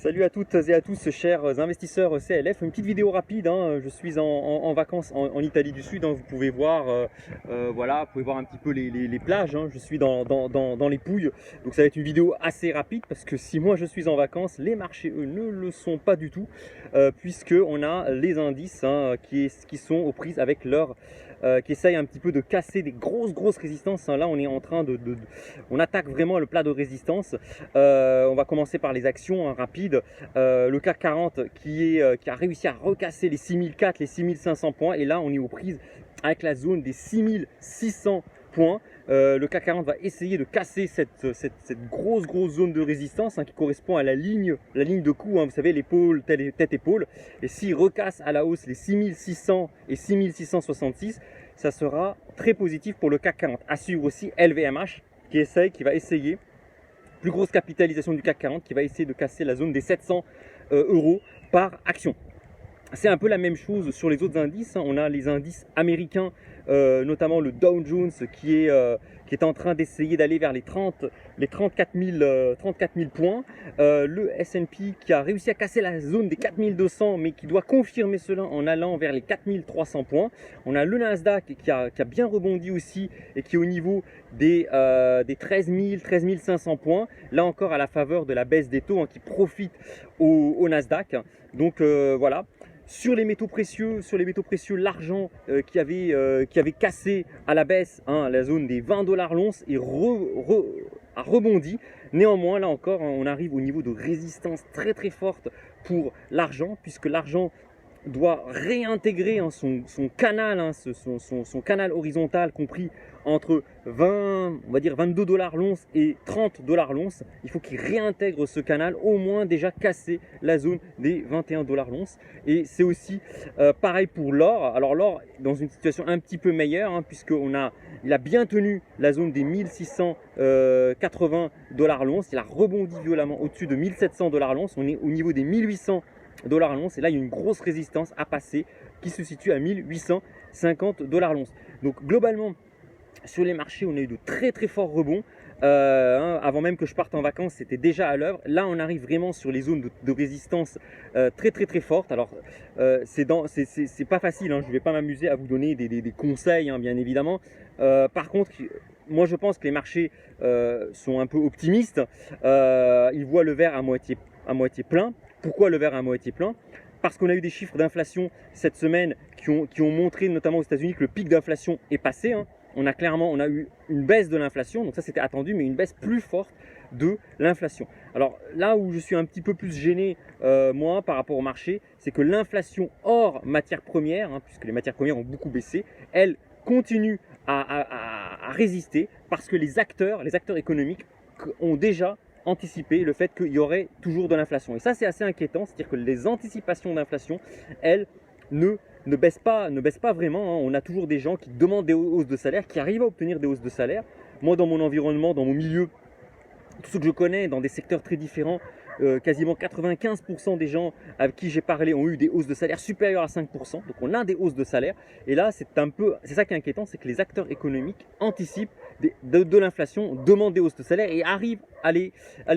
Salut à toutes et à tous, chers investisseurs CLF. Une petite vidéo rapide, hein. Je suis en vacances en Italie du Sud, hein. Vous pouvez voir, voilà, vous pouvez voir un petit peu les plages, hein. Je suis dans les Pouilles, donc ça va être une vidéo assez rapide parce que si moi je suis en vacances, les marchés eux ne le sont pas du tout, puisque on a les indices, hein, qui sont aux prises avec leur qui essayent un petit peu de casser des grosses résistances, hein. Là, on est en train on attaque vraiment le plat de résistance. On va commencer par les actions, hein, rapides. Le CAC 40 qui a réussi à recasser les 6004, les 6500 points. Et là, on est aux prises avec la zone des 6600 points. Le CAC 40 va essayer de casser cette grosse zone de résistance, hein, qui correspond à la ligne de coup, hein, vous savez, l'épaule, tête-épaule. Et s'il recasse à la hausse les 6600 et 6666, ça sera très positif pour le CAC 40. À suivre aussi LVMH qui va essayer, plus grosse capitalisation du CAC 40, qui va essayer de casser la zone des 700 euros par action. C'est un peu la même chose sur les autres indices, hein. On a les indices américains, notamment le Dow Jones qui est en train d'essayer d'aller vers les 34 000 points. Le S&P qui a réussi à casser la zone des 4200, mais qui doit confirmer cela en allant vers les 4300 points. On a le Nasdaq qui a bien rebondi aussi et qui est au niveau des 13 500 points. Là encore à la faveur de la baisse des taux, hein, qui profite au Nasdaq. Donc voilà. Sur les métaux précieux, l'argent qui avait cassé à la baisse, hein, la zone des 20 $ l'once et a rebondi. Néanmoins, là encore, hein, on arrive au niveau de résistance très forte pour l'argent, puisque l'argent doit réintégrer, hein, son canal, hein, son canal horizontal compris entre 20, on va dire 22 $ l'once et 30 $ l'once. Il faut qu'il réintègre ce canal, au moins déjà casser la zone des 21 $ l'once. Et c'est aussi pareil pour l'or. Alors l'or dans une situation un petit peu meilleure, hein, il a bien tenu la zone des 1680 $ l'once. Il a rebondi violemment au-dessus de 1700 $ l'once. On est au niveau des 1800 $ l'once, et là il y a une grosse résistance à passer qui se situe à 1850 $ l'once. Donc globalement sur les marchés, on a eu de très forts rebonds. Avant même que je parte en vacances, c'était déjà à l'œuvre. Là, on arrive vraiment sur les zones de résistance très fortes. Alors, c'est pas facile, hein. Je ne vais pas m'amuser à vous donner des conseils, hein, bien évidemment. Par contre, moi, je pense que les marchés sont un peu optimistes. Ils voient le verre à moitié plein. Pourquoi le verre à moitié plein? Parce qu'on a eu des chiffres d'inflation cette semaine qui ont montré, notamment aux États-Unis, que le pic d'inflation est passé, hein. On a eu une baisse de l'inflation, donc ça c'était attendu, mais une baisse plus forte de l'inflation. Alors là où je suis un petit peu plus gêné, moi, par rapport au marché, c'est que l'inflation hors matières premières, hein, puisque les matières premières ont beaucoup baissé, elle continue à résister parce que les acteurs économiques ont déjà anticipé le fait qu'il y aurait toujours de l'inflation. Et ça c'est assez inquiétant, c'est-à-dire que les anticipations d'inflation, elles, ne baisse pas vraiment, hein. On a toujours des gens qui demandent des hausses de salaire, qui arrivent à obtenir des hausses de salaire. Moi, dans mon environnement, dans mon milieu, tous ceux que je connais, dans des secteurs très différents, quasiment 95% des gens avec qui j'ai parlé ont eu des hausses de salaire supérieures à 5%. Donc on a des hausses de salaire. Et là, c'est ça qui est inquiétant, c'est que les acteurs économiques anticipent de l'inflation, demandent des hausses de salaire et arrivent à les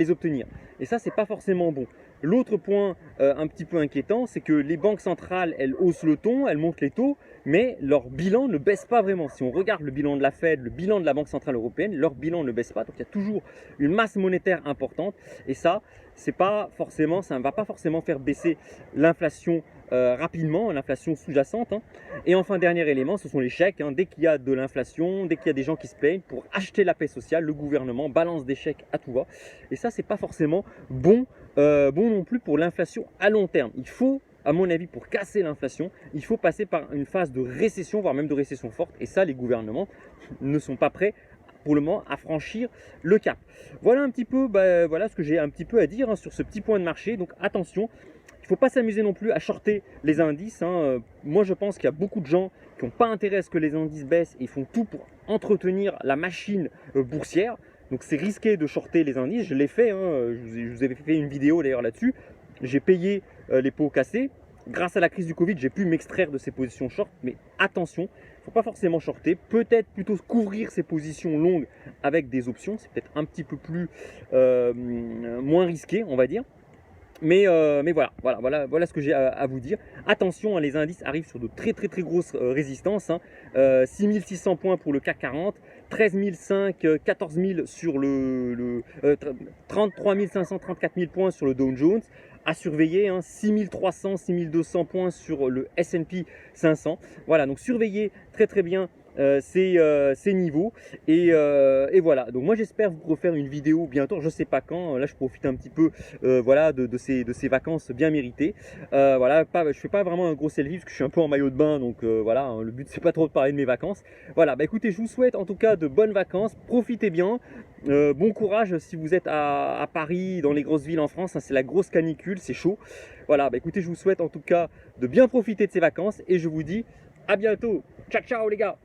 obtenir. Et ça, c'est pas forcément bon. L'autre point un petit peu inquiétant, c'est que les banques centrales, elles haussent le ton, elles montent les taux, mais leur bilan ne baisse pas vraiment. Si on regarde le bilan de la Fed, le bilan de la Banque Centrale Européenne, leur bilan ne baisse pas. Donc il y a toujours une masse monétaire importante. Et ça, ça ne va pas forcément faire baisser l'inflation rapidement, l'inflation sous-jacente, hein. Et enfin, dernier élément, ce sont les chèques, hein. Dès qu'il y a de l'inflation, dès qu'il y a des gens qui se plaignent, pour acheter la paix sociale, le gouvernement balance des chèques à tout va. Et ça, c'est pas forcément bon non plus pour l'inflation à long terme. Il faut, à mon avis, pour casser l'inflation, il faut passer par une phase de récession, voire même de récession forte. Et ça, les gouvernements ne sont pas prêts pour le moment à franchir le cap. Voilà un petit peu, voilà ce que j'ai un petit peu à dire, hein, sur ce petit point de marché. Donc attention, il ne faut pas s'amuser non plus à shorter les indices, hein. Moi, je pense qu'il y a beaucoup de gens qui n'ont pas intérêt à ce que les indices baissent et font tout pour entretenir la machine boursière. Donc c'est risqué de shorter les indices. Je l'ai fait, hein. Je vous avais fait une vidéo d'ailleurs là-dessus. J'ai payé les pots cassés. Grâce à la crise du Covid, j'ai pu m'extraire de ces positions short. Mais attention, il ne faut pas forcément shorter. Peut-être plutôt couvrir ces positions longues avec des options. C'est peut-être un petit peu plus moins risqué, on va dire. Mais voilà ce que j'ai à vous dire. Attention, hein, les indices arrivent sur de très grosses résistances. Hein. 6600 points pour le CAC 40, 13 500, 14 000 sur le 33 500, 34 000 points sur le Dow Jones. À surveiller, hein, 6300, 6200 points sur le S&P 500. Voilà, donc surveillez très bien ces niveaux et voilà, donc moi j'espère vous refaire une vidéo bientôt, je sais pas quand, là je profite un petit peu voilà, de ces vacances bien méritées. Voilà, je fais pas vraiment un gros selfie parce que je suis un peu en maillot de bain, donc voilà, hein, le but c'est pas trop de parler de mes vacances. Voilà, bah écoutez, je vous souhaite en tout cas de bonnes vacances, profitez bien. Bon courage si vous êtes à Paris, dans les grosses villes en France, hein, c'est la grosse canicule, c'est chaud. Voilà, bah écoutez, je vous souhaite en tout cas de bien profiter de ces vacances et je vous dis à bientôt. Ciao ciao les gars.